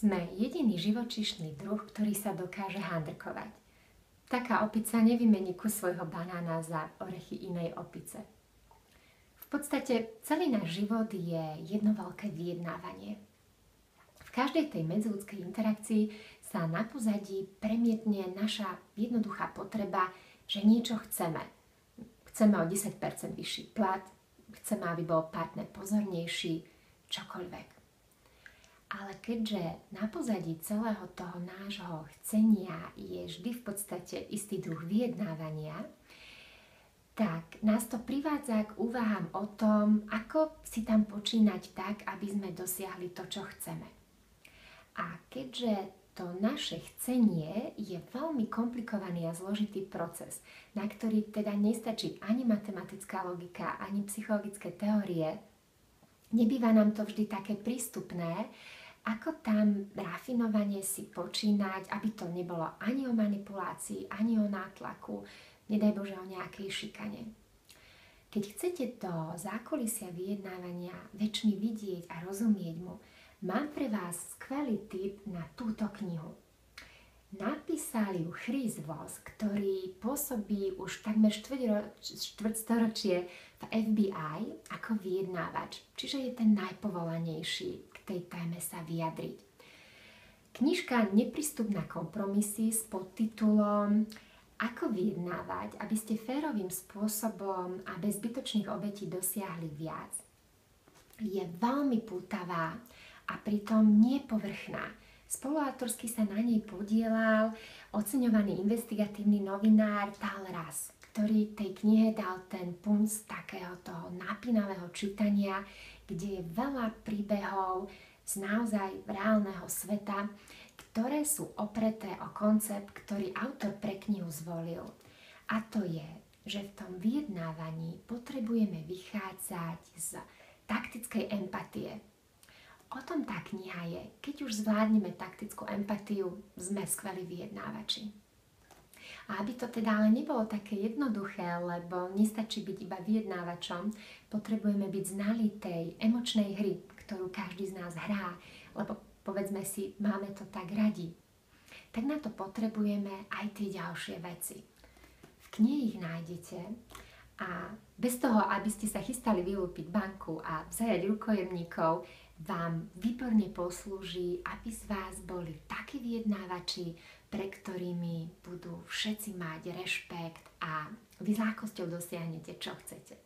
Sme jediný živočíšny druh, ktorý sa dokáže handrkovať. Taká opica nevymení kus svojho banána za orechy inej opice. V podstate celý náš život je jedno veľké vyjednávanie. V každej tej medziľudskej interakcii sa na pozadí premietne naša jednoduchá potreba, že niečo chceme. Chceme o 10% vyšší plat, chceme, aby bol partner pozornejší, čokoľvek. Ale keďže na pozadí celého toho nášho chcenia je vždy v podstate istý druh vyjednávania, tak nás to privádza k úvahám o tom, ako si tam počínať tak, aby sme dosiahli to, čo chceme. A keďže to naše chcenie je veľmi komplikovaný a zložitý proces, na ktorý teda nestačí ani matematická logika, ani psychologické teórie, nebýva nám to vždy také prístupné, ako tam rafinovane si počínať, aby to nebolo ani o manipulácii, ani o nátlaku, nedaj Bože o nejakej šikane. Keď chcete do zákulisia vyjednávania väčšmi vidieť a rozumieť mu, mám pre vás skvelý tip na túto knihu. Napísal ju Chris Voss, ktorý pôsobí už takmer štvrťstoročie v FBI ako vyjednávač, čiže je ten najpovolanejší k tej téme sa vyjadriť. Knižka Neprístup na kompromisy s podtitulom Ako vyjednávať, aby ste férovým spôsobom a bez zbytočných obetí dosiahli viac, je veľmi pútavá a pritom nepovrchná. Spoluautorsky sa na nej podielal oceňovaný investigatívny novinár Tal Ras, ktorý tej knihe dal ten punc takého toho napínavého čítania, kde je veľa príbehov z naozaj reálneho sveta, ktoré sú opreté o koncept, ktorý autor pre knihu zvolil. A to je, že v tom vyjednávaní potrebujeme vychádzať z taktickej empatie. O tom tá kniha je. Keď už zvládneme taktickú empatiu, sme skvelí vyjednávači. A aby to teda ale nebolo také jednoduché, lebo nestačí byť iba vyjednávačom, potrebujeme byť znalí tej emočnej hry, ktorú každý z nás hrá, lebo povedzme si, máme to tak radi. Tak na to potrebujeme aj tie ďalšie veci. V knihe ich nájdete a bez toho, aby ste sa chystali vylúpiť banku a vzajať rukojemníkov, vám výborne poslúži, aby z vás boli takí vyjednávači, pre ktorými budú všetci mať rešpekt a vy s ľahkosťou dosiahnete, čo chcete.